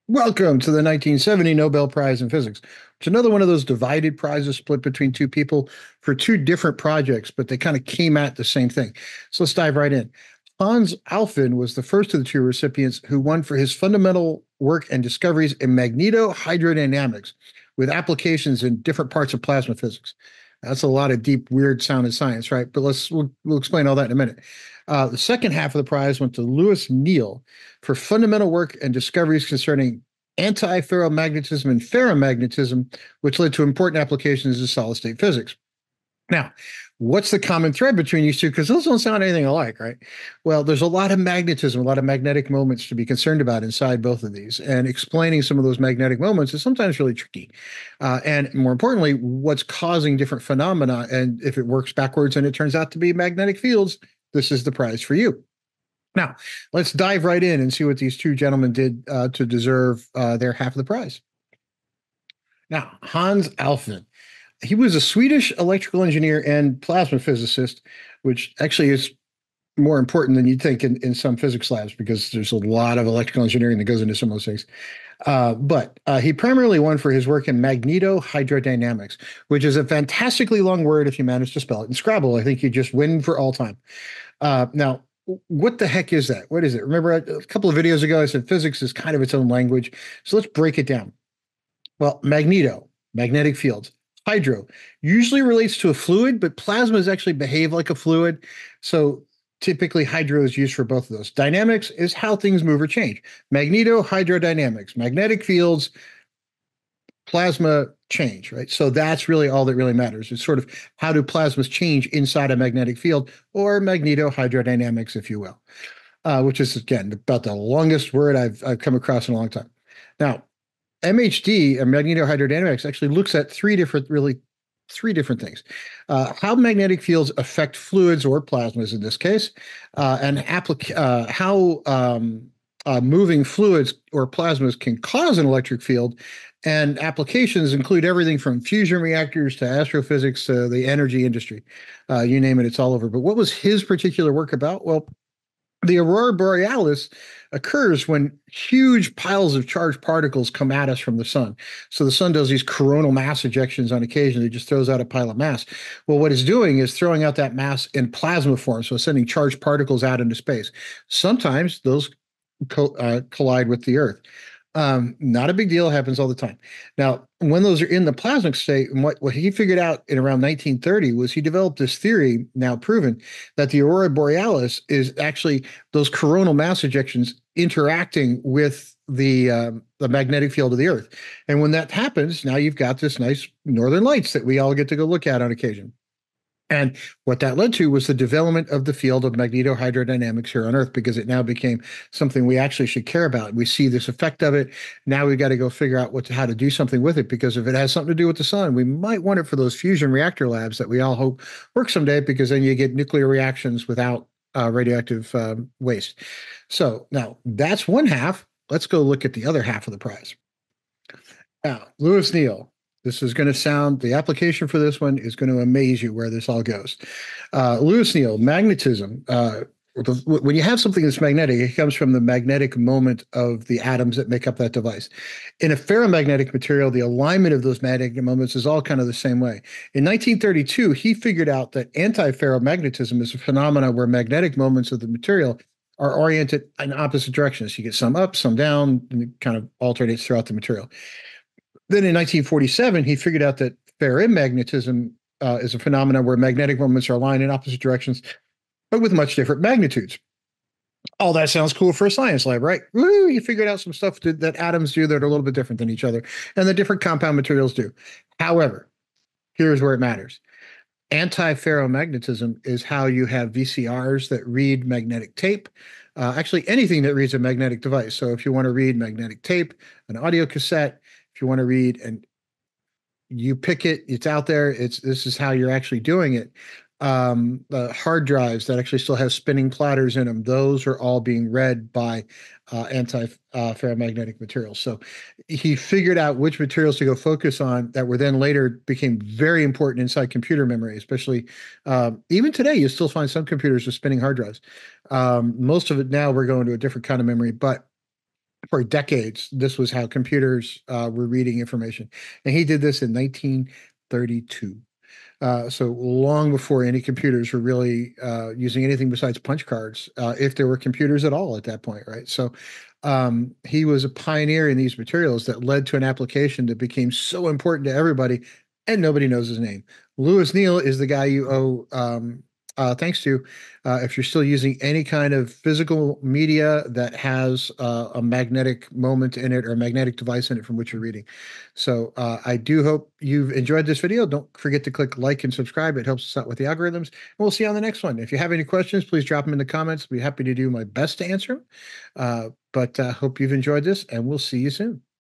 Welcome to the 1970 Nobel Prize in Physics. It's another one of those divided prizes split between two people for two different projects, but they kind of came at the same thing. So let's dive right in. Hans Alfvin was the first of the two recipients who won for his fundamental work and discoveries in magnetohydrodynamics with applications in different parts of plasma physics. That's a lot of deep, weird sounding science, right? But we'll explain all that in a minute. The second half of the prize went to Neel for fundamental work and discoveries concerning anti-ferromagnetism and ferromagnetism, which led to important applications in solid-state physics. Now, what's the common thread between these two? Because those don't sound anything alike, right? Well, there's a lot of magnetism, a lot of magnetic moments to be concerned about inside both of these. And explaining some of those magnetic moments is sometimes really tricky. And more importantly, what's causing different phenomena. And if it works backwards and it turns out to be magnetic fields, this is the prize for you. Now, let's dive right in and see what these two gentlemen did to deserve their half of the prize. Now, Hans Alfvin. He was a Swedish electrical engineer and plasma physicist, which actually is more important than you'd think in some physics labs because there's a lot of electrical engineering that goes into some of those things. But he primarily won for his work in magnetohydrodynamics, which is a fantastically long word if you manage to spell it. In Scrabble, I think you just win for all time. Now, what the heck is that? What is it? Remember a couple of videos ago, I said physics is kind of its own language. So let's break it down. Well, magnetic fields. Hydro usually relates to a fluid, but plasmas actually behave like a fluid. So typically hydro is used for both of those. Dynamics is how things move or change. Magnetohydrodynamics, magnetic fields, plasma change, right? So that's really all that really matters. It's sort of how do plasmas change inside a magnetic field, or magnetohydrodynamics, if you will, which is, again, about the longest word I've come across in a long time. Now, MHD, magnetohydrodynamics, actually looks at three different things. How magnetic fields affect fluids or plasmas in this case, and how moving fluids or plasmas can cause an electric field. And applications include everything from fusion reactors to astrophysics to the energy industry. You name it, it's all over. But what was his particular work about? Well, the aurora borealis occurs when huge piles of charged particles come at us from the sun. So the sun does these coronal mass ejections on occasion. It just throws out a pile of mass. Well, what it's doing is throwing out that mass in plasma form, so sending charged particles out into space. Sometimes those collide with the Earth. Not a big deal, happens all the time. Now, when those are in the plasmic state, and what he figured out in around 1930 was he developed this theory, now proven, that the aurora borealis is actually those coronal mass ejections interacting with the magnetic field of the Earth. And when that happens, now you've got this nice northern lights that we all get to go look at on occasion. And what that led to was the development of the field of magnetohydrodynamics here on Earth, because it now became something we actually should care about. We see this effect of it. Now we've got to go figure out how to do something with it, because if it has something to do with the sun, we might want it for those fusion reactor labs that we all hope work someday, because then you get nuclear reactions without radioactive waste. So now that's one half. Let's go look at the other half of the prize. Now, Louis Neel. This is going to sound, the application for this one is going to amaze you where this all goes. Louis Neel, magnetism. When you have something that's magnetic, it comes from the magnetic moment of the atoms that make up that device. In a ferromagnetic material, the alignment of those magnetic moments is all kind of the same way. In 1932, he figured out that anti-ferromagnetism is a phenomenon where magnetic moments of the material are oriented in opposite directions. You get some up, some down, and it kind of alternates throughout the material. Then in 1947, he figured out that ferrimagnetism is a phenomenon where magnetic moments are aligned in opposite directions, but with much different magnitudes. All that sounds cool for a science lab, right? Woo, you figured out some stuff that atoms do that are a little bit different than each other, and that different compound materials do. However, here's where it matters. Anti-ferromagnetism is how you have VCRs that read magnetic tape, actually anything that reads a magnetic device. So if you want to read magnetic tape, an audio cassette, if you want to read and you pick it, it's out there. This is how you're actually doing it. The hard drives that actually still have spinning platters in them, those are all being read by anti-ferromagnetic materials. So he figured out which materials to go focus on that were then later became very important inside computer memory, especially even today, you still find some computers with spinning hard drives. Most of it now, we're going to a different kind of memory, but for decades, this was how computers were reading information. And he did this in 1932. So long before any computers were really using anything besides punch cards, if there were computers at all at that point, right? So he was a pioneer in these materials that led to an application that became so important to everybody, and nobody knows his name. Louis Neel is the guy you owe thanks to if you're still using any kind of physical media that has a magnetic moment in it or a magnetic device in it from which you're reading. So I do hope you've enjoyed this video. Don't forget to click like and subscribe. It helps us out with the algorithms. And we'll see you on the next one. If you have any questions, please drop them in the comments. I'll be happy to do my best to answer them. But hope you've enjoyed this, and we'll see you soon.